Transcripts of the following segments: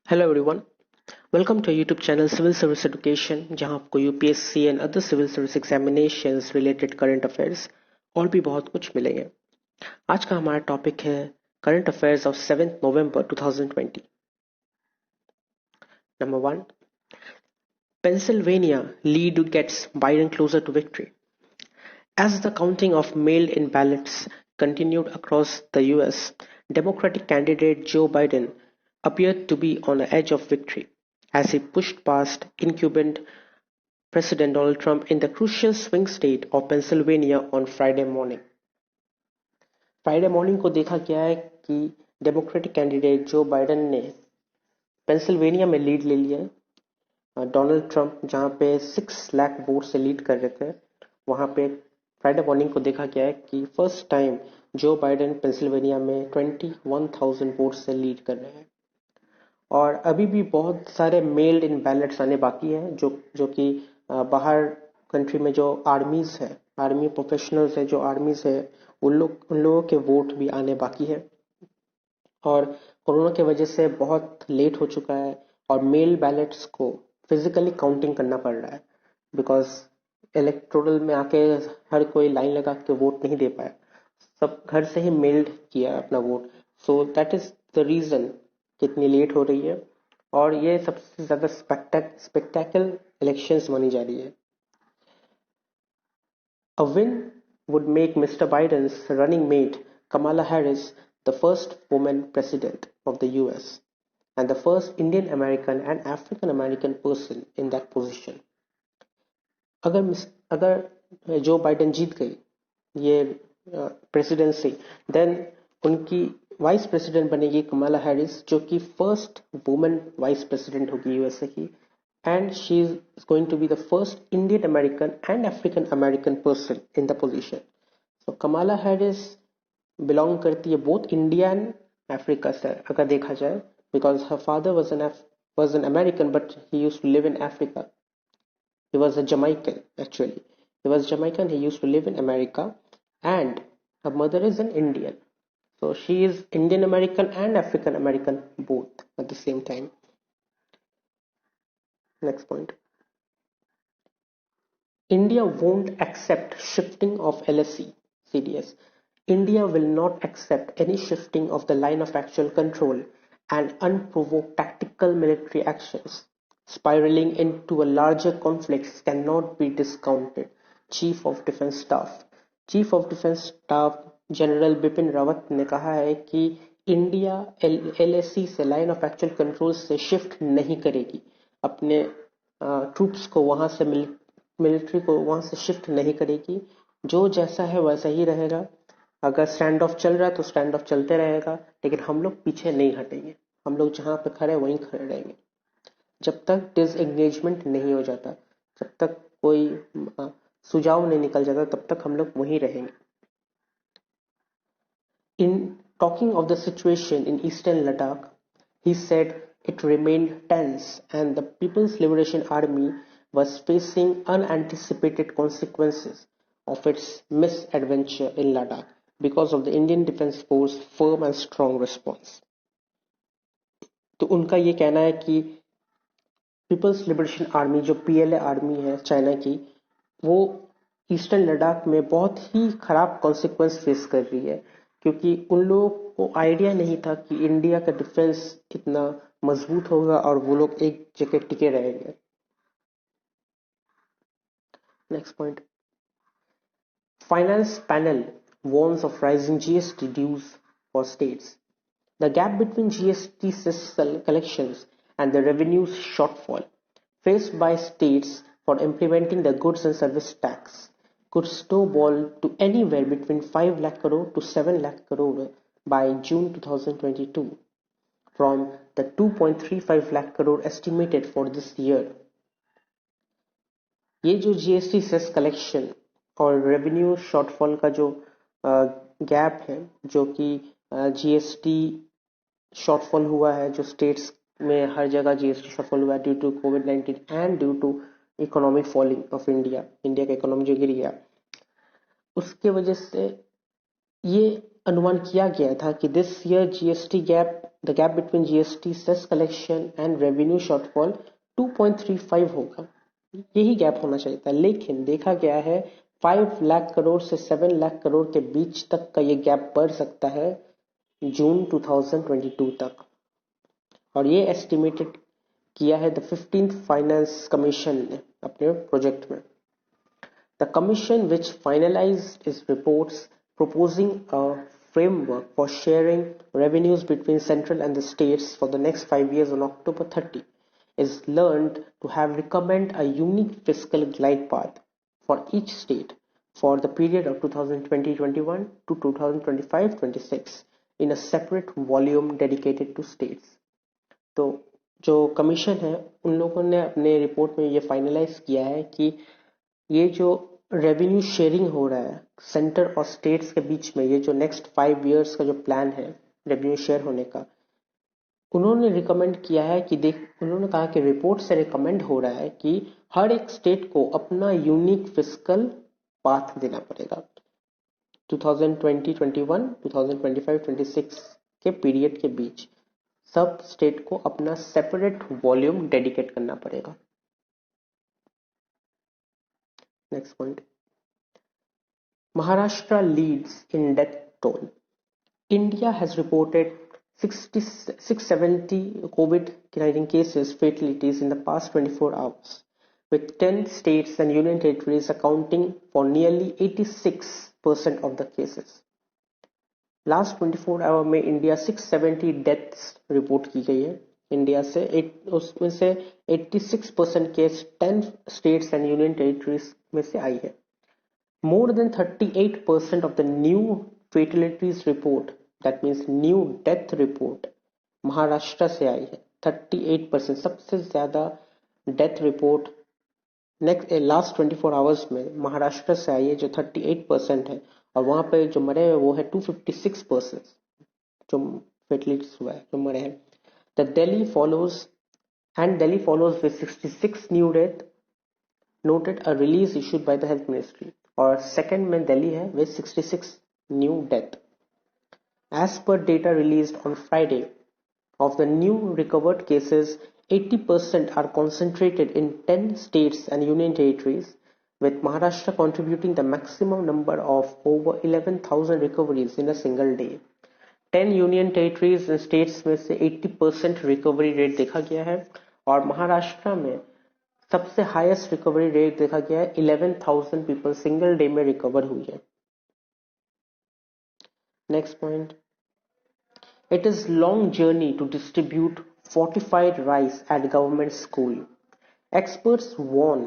Hello everyone, welcome to our YouTube channel Civil Service Education जहां आपको UPSC and other civil service examinations related current affairs और भी बहुत कुछ मिलेंगे। आज का हमारा टॉपिक है current affairs of 7 November 2020। Number 1, Pennsylvania lead gets Biden closer to victory. As the counting of mailed-in ballots continued across the US, Democratic candidate Joe Biden appeared to be on the edge of victory as he pushed past incumbent President Donald Trump in the crucial swing state of Pennsylvania on Friday morning. Friday morning को देखा गया है कि democratic candidate जो Biden ने Pennsylvania में lead ले लिया। डोनाल्ड ट्रंप जहां पे 6 लाख वोट से लीड कर रहे थे, वहां पे फ्राइडे मॉर्निंग को देखा गया है कि फर्स्ट टाइम जो बाइडन पेंसिल्वेनिया में 21,000 वोट से लीड कर रहे हैं। और अभी भी बहुत सारे मेल्ड इन बैलेट्स आने बाकी है जो कि बाहर कंट्री में जो आर्मीज है, आर्मी प्रोफेशनल्स है, जो आर्मीज है, उन लोगों के वोट भी आने बाकी है। और कोरोना की वजह से बहुत लेट हो चुका है और मेल बैलेट्स को फिजिकली काउंटिंग करना पड़ रहा है बिकॉज इलेक्टोरल में आके हर कोई लाइन लगा के वोट नहीं दे पाया, सब घर से ही मेल्ड किया अपना vote. So that is the reason कितनी लेट हो रही है और ये सबसे ज्यादा स्पेक्टेकल इलेक्शंस मानी जा रही है। A win would make Mr. Biden's running mate Kamala Harris the first woman president of the US and the first Indian American and African American person in that position. अगर Joe Biden जीत गई ये presidency, then उनकी vice president बनेगी Kamala Harris, जो कि first women vice president होगी USA की, and she is going to be the first Indian American and African American person in the position. So Kamala Harris belong करती है both India and Africa से अगर देखा जाए, because her father was an American but he used to live in Africa. He was a Jamaican actually. He was Jamaican, he used to live in America, and her mother is an Indian. So she is Indian American and African American both at the same time. Next point. India won't accept shifting of LSC CDS. India will not accept any shifting of the line of actual control and unprovoked tactical military actions spiraling into a larger conflicts cannot be discounted. Chief of Defence Staff. Chief of Defence Staff general Bipin Rawat ने कहा है कि India LAC से line of actual control से shift नहीं करेगी, अपने troops को वहां से मिलिट्री को वहां से शिफ्ट नहीं करेगी, जो जैसा है वैसा ही रहेगा। अगर स्टैंड ऑफ चल रहा है तो स्टैंड ऑफ चलते रहेगा, लेकिन हम लोग पीछे नहीं हटेंगे, हम लोग जहां पे खड़े वहीं खड़े रहेंगे जब तक डिसएंगेजमेंट नहीं हो जाता, जब तक कोई सुझाव नहीं निकल जाता, तब तक हम लोग वहीं रहेंगे। In talking of the situation in eastern Ladakh, he said it remained tense and the People's Liberation Army was facing unanticipated consequences of its misadventure in Ladakh because of the Indian Defence Force firm and strong response. तो उनका ये कहना है कि peoples liberation army जो PLA army है China की, वो ईस्टर्न लद्दाख में बहुत ही खराब कॉन्सिक्वेंस फेस कर रही है, क्योंकि उन लोगों को आइडिया नहीं था कि इंडिया का डिफेंस इतना मजबूत होगा और वो लोग एक जगह टिके रहेंगे। Next point. Finance panel warns of rising GST dues for states. The gap between GST cess collections and the revenue shortfall faced by states for implementing the goods and service tax could snowball to anywhere between 5 lakh crore to 7 lakh crore by June 2022 from the 2.35 lakh crore estimated for this year. ये जो GST cess collection और revenue shortfall का जो gap है, जो कि GST shortfall हुआ है, जो स्टेट्स में हर जगह जीएसटी शॉर्टफॉल हुआ है ड्यू टू कोविड-19 and due to economic falling off India का इकोनॉमी जो गिर गया, उसके वजह से ये अनुमान किया गया था कि this year GST gap the gap between GST cess collection and revenue shortfall 2.35 होगा, यही गैप होना चाहिए था, लेकिन देखा गया है 5 लाख करोड़ से 7 लाख करोड़ के बीच तक का ये गैप बढ़ सकता है जून 2022 तक। और ये एस्टिमेटेड किया है द 15th फाइनेंस कमीशन ने अपने प्रोजेक्ट में। The commission which finalised its reports proposing a framework for sharing revenues between central and the states for the next 5 years on October 30 is learned to have recommend a unique fiscal glide path for each state for the period of 2020-21 to 2025-26 in a separate volume dedicated to states। तो जो commission है उन लोगों ने अपने report में ये finalise किया है कि ये जो रेवेन्यू शेयरिंग हो रहा है सेंटर और स्टेट्स के बीच में, ये जो नेक्स्ट 5 इयर्स का जो प्लान है रेवेन्यू शेयर होने का, उन्होंने रिकमेंड किया है कि उन्होंने कहा कि रिपोर्ट से रिकमेंड हो रहा है कि हर एक स्टेट को अपना यूनिक फिस्कल पाथ देना पड़ेगा 2020-21, 2025-26 के पीरियड के बीच सब स्टेट को अपना सेपरेट वॉल्यूम डेडिकेट करना पड़ेगा। Next point, Maharashtra leads in death toll. India has reported 670 COVID-19 cases fatalities in the past 24 hours, with 10 states and union territories accounting for nearly 86% of the cases. Last 24 hour में India 670 deaths report की गई है India से, उसमें से 86% case 10 states and union territories में से आई है। More than 38% of the new fatalities report, that means new death report, Maharashtra से आई है। 38% सबसे ज्यादा डेथ रिपोर्ट लास्ट 24 आवर्स में महाराष्ट्र से आई है जो 38% है, और वहां पे जो मरे हैं वो है 256% जो फेटलिटीज हुआ है, जो मरे हैं। The Delhi follows with 66 new death noted, a release issued by the health ministry, और सेकेंड में दिल्ली है with 66 new death। As per data released on Friday, of the new recovered cases, 80% are concentrated in 10 states and union territories, with Maharashtra contributing the maximum number of over 11,000 recoveries in a single day। 10 union territories and states में से 80% recovery rate देखा गया है, और महाराष्ट्र में सबसे highest recovery rate देखा गया है। 11,000 पीपल सिंगल डे में रिकवर हुई है। Next point, it is long journey to distribute fortified rice at government school. Experts warn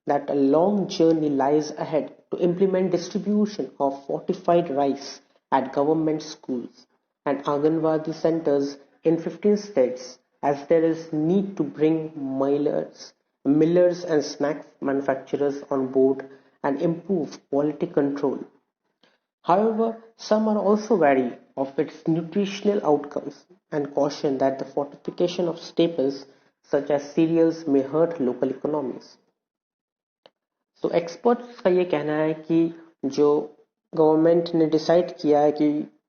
that a long journey lies ahead to implement distribution of fortified rice at government schools and Anganwadi centers in 15 states, as there is need to bring millers and snack manufacturers on board and improve quality control. However, some are also wary of its nutritional outcomes and caution that the fortification of staples such as cereals may hurt local economies. So experts का ये कहना है कि जो government ने decide किया है कि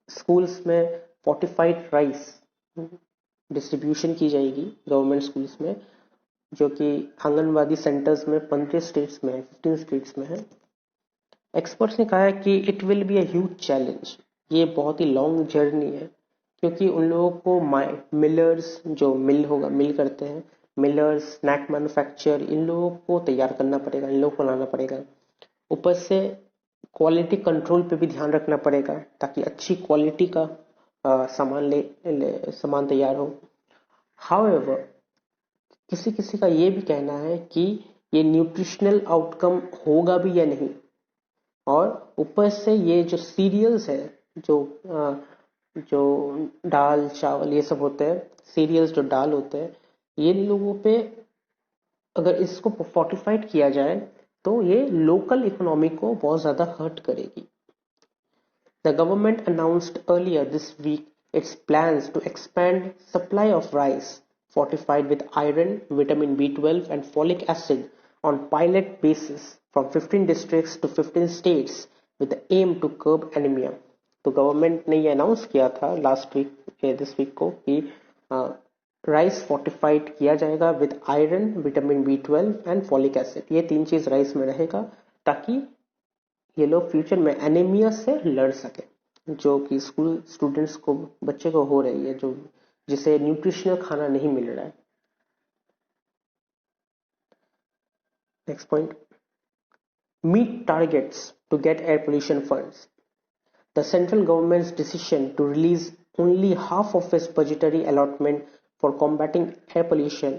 स्कूल्स में फोर्टिफाइड राइस डिस्ट्रीब्यूशन की जाएगी गवर्नमेंट स्कूल्स में, जो कि आंगनवाड़ी सेंटर्स में 15 स्टेट्स में है, 15 स्टेट्स में है। एक्सपर्ट्स ने कहा है कि it will be a huge challenge, ये बहुत ही लॉन्ग जर्नी है, क्योंकि उन लोगों को मिलर्स जो मिल करते हैं, मिलर्स, स्नैक मैन्युफैक्चर, इन लोगों को तैयार करना पड़ेगा, इन लोगों को लाना पड़ेगा। ऊपर से क्वालिटी कंट्रोल पे भी ध्यान रखना पड़ेगा ताकि अच्छी क्वालिटी का सामान तैयार हो। हाउएवर, किसी किसी का ये भी कहना है कि ये न्यूट्रिशनल आउटकम होगा भी या नहीं, और ऊपर से ये जो सीरियल्स है, जो दाल चावल ये सब होते हैं, सीरियल्स जो दाल होते हैं, ये लोगों पे अगर इसको फोर्टिफाइड किया जाए तो ये लोकल इकोनॉमी को बहुत ज्यादा हर्ट करेगी। The government announced earlier this week its plans to expand supply of rice fortified with iron, vitamin B12 and folic acid on pilot basis from 15 districts to 15 states with the aim to curb anemia. तो government ने ये announce किया था last week this week को कि rice fortified किया जाएगा with iron, vitamin B12 and folic acid. ये 3 चीज राइस में रहेगा ताकि ये लोग फ्यूचर में एनीमिया से लड़ सके, जो कि स्कूल स्टूडेंट्स को, बच्चे को हो रही है, जो जिसे न्यूट्रिशनल खाना नहीं मिल रहा है। Next point, meet targets to get air pollution funds. The central government's decision to release only half of its budgetary allotment for combating air pollution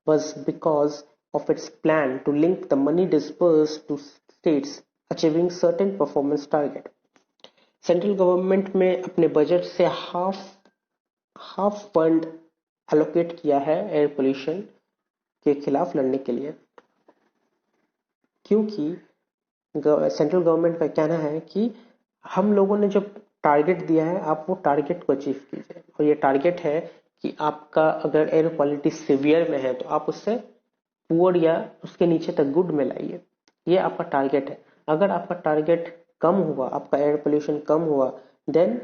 was because of its plan to link the money disbursed to states achieving certain performance target. Central government में अपने budget से half fund allocate किया है air pollution के खिलाफ लड़ने के लिए, क्योंकि सेंट्रल गवर्नमेंट का कहना है कि हम लोगों ने जो टारगेट दिया है आप वो टारगेट को अचीव कीजिए, और ये टारगेट है कि आपका अगर एयर क्वालिटी सीवियर में है तो आप उससे पुअर या उसके नीचे तक गुड में लाइए, ये आपका टारगेट है। अगर आपका टारगेट कम हुआ, आपका एयर पोल्यूशन कम हुआ, देन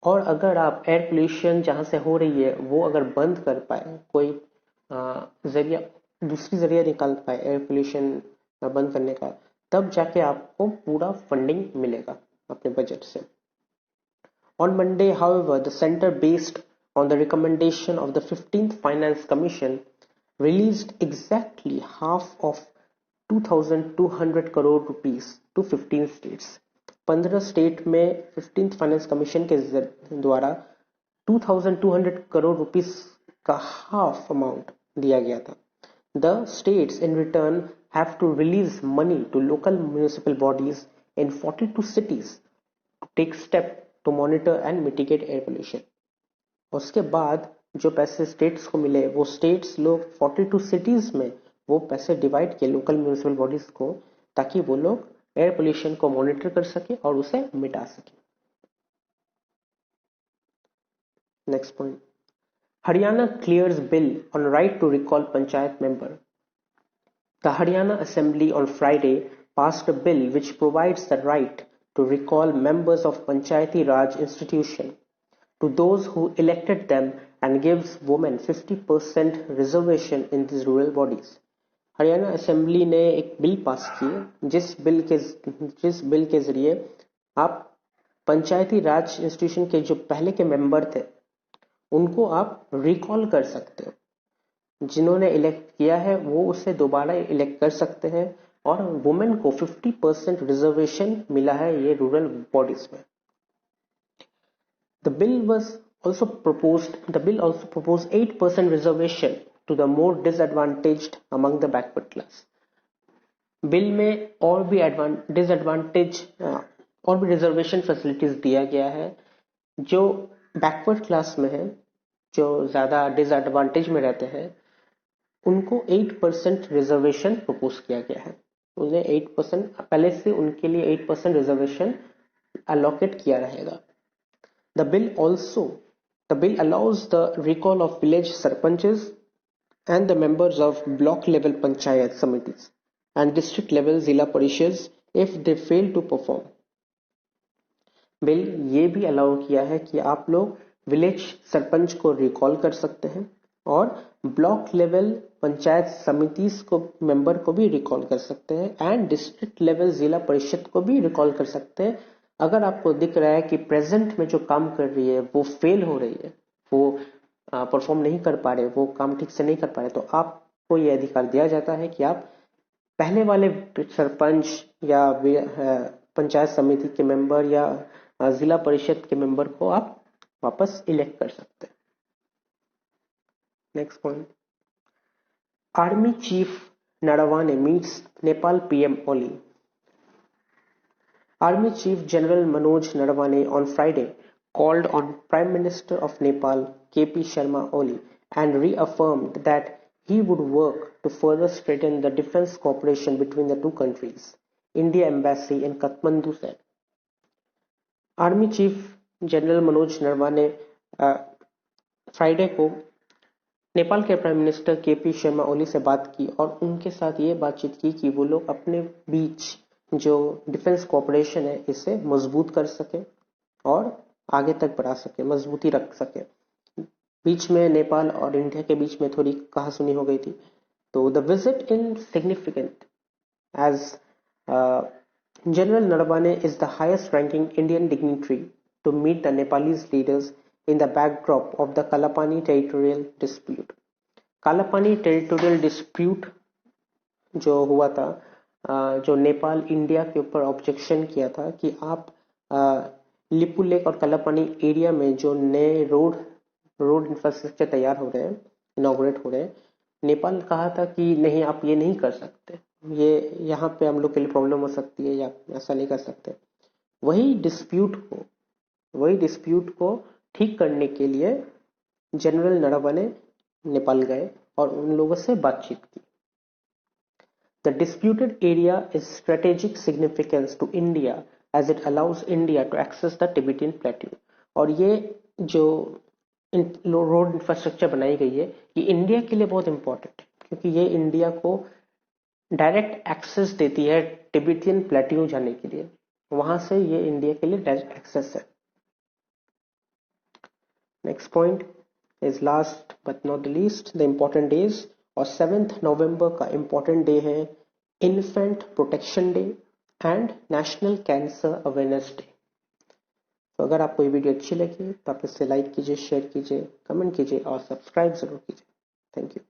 और अगर आप एयर पोल्यूशन जहां से हो रही है वो अगर बंद कर पाए, कोई जरिया, दूसरी जरिया निकाल पाए एयर पोल्यूशन बंद करने का, तब जाके आपको पूरा फंडिंग मिलेगा अपने बजट से। On Monday, however, the center, based on the recommendation of the 15th Finance Commission, released exactly half of 2,200 crore rupees to 15 states. 15 state में 15th फाइनेंस कमीशन के द्वारा 2,200 करोड़ रुपीस का हाफ अमाउंट दिया गया था। The states in return have to release money to local municipal bodies in 42 cities to take step to monitor and mitigate air pollution. उसके बाद जो पैसे स्टेट्स को मिले वो स्टेट्स लोग 42 सिटीज में वो पैसे डिवाइड किए लोकल म्यूनिसिपल बॉडीज को, ताकि वो लोग एयर पोल्यूशन को मॉनिटर कर सके और उसे मिटा सके। Next point, Haryana clears bill on right to recall panchayat member. The Haryana Assembly on Friday passed a bill which provides the right to recall members of Panchayati Raj institution to those who elected them and gives women 50% reservation in these rural bodies. Haryana assembly ने एक bill pass की जिस bill के जरिए आप पंचायती राज institution के जो पहले के मेंबर थे उनको आप रिकॉल कर सकते हो, जिन्होंने इलेक्ट किया है वो उसे दोबारा इलेक्ट कर सकते हैं, और वुमेन को 50% रिजर्वेशन मिला है ये रूरल बॉडीज में। The bill also proposed 8% reservation to the more disadvantaged among the backward class. Bill में और भी रिजर्वेशन फैसिलिटीज दिया गया है जो बैकवर्ड क्लास में है, जो ज्यादा डिसएडवांटेज में रहते हैं, उनको 8% रिजर्वेशन प्रपोज किया गया है। उन्हें 8% पहले से उनके लिए 8% रिजर्वेशन अलॉकेट किया रहेगा। The bill allows the recall of village sarpanches and the members of block level panchayat committees and district level zila parishads if they fail to perform. Bill ये भी अलाउ किया है कि आप लोग विलेज सरपंच को रिकॉल कर सकते हैं और ब्लॉक लेवल पंचायत समिति को मेंबर को भी रिकॉल कर सकते हैं एंड डिस्ट्रिक्ट लेवल जिला परिषद को भी रिकॉल कर सकते हैं। अगर आपको दिख रहा है कि प्रेजेंट में जो काम कर रही है वो फेल हो रही है, वो परफॉर्म नहीं कर पा रहे, वो काम ठीक से नहीं कर पा रहे, तो आपको ये अधिकार दिया जाता है कि आप पहले वाले सरपंच या पंचायत समिति के मेंबर या जिला परिषद के मेंबर को आप वापस इलेक्ट कर सकते हैं। Next point, army chief Naravane meets Nepal PM Oli. Army Chief General Manoj Narawane on Friday called on Prime Minister of Nepal KP Sharma Oli and reaffirmed that he would work to further strengthen the defense cooperation between the two countries, India Embassy in Kathmandu said. Army Chief General Manoj Narawane Friday को नेपाल के prime minister KP Sharma Oli से बात की और उनके साथ ये बातचीत की कि वो लोग अपने बीच जो डिफेंस कोऑपरेशन है इसे मजबूत कर सके और आगे तक बढ़ा सके, मजबूती रख सके। बीच में नेपाल और इंडिया के बीच में थोड़ी कहासुनी हो गई थी। तो the visit in significant as General Narbane is the highest ranking Indian dignitary to meet the Nepalese leaders in the backdrop of the Kalapani territorial dispute. Kalapani territorial dispute जो हुआ था, जो नेपाल इंडिया के ऊपर ऑब्जेक्शन किया था कि आप लिपू लेक और कलापानी एरिया में जो नए रोड इंफ्रास्ट्रक्चर तैयार हो रहे हैं, इनॉग्रेट हो रहे हैं, नेपाल कहा था कि नहीं, आप ये नहीं कर सकते, ये यहाँ पे हम लोग के लिए प्रॉब्लम हो सकती है, या ऐसा नहीं कर सकते। वही डिस्प्यूट को ठीक करने के लिए जनरल नरवणे नेपाल गए और उन लोगों से बातचीत की। The disputed area is strategic significance to India as it allows India to access the Tibetan Plateau. और ये जो रोड इंफ्रास्ट्रक्चर बनाई गई है, ये इंडिया के लिए बहुत इंपॉर्टेंट है, क्योंकि ये इंडिया को डायरेक्ट एक्सेस देती है टिबेटियन प्लेट्यू जाने के लिए। वहां से ये इंडिया के लिए डायरेक्ट एक्सेस है। Next point is last but not the least, the important days. और 7 नवंबर का इम्पोर्टेंट डे है infant protection day and national cancer awareness day. तो अगर आपको ये वीडियो अच्छी लगी तो आप इसे लाइक कीजिए, शेयर कीजिए, कमेंट कीजिए और सब्सक्राइब जरूर कीजिए। Thank you.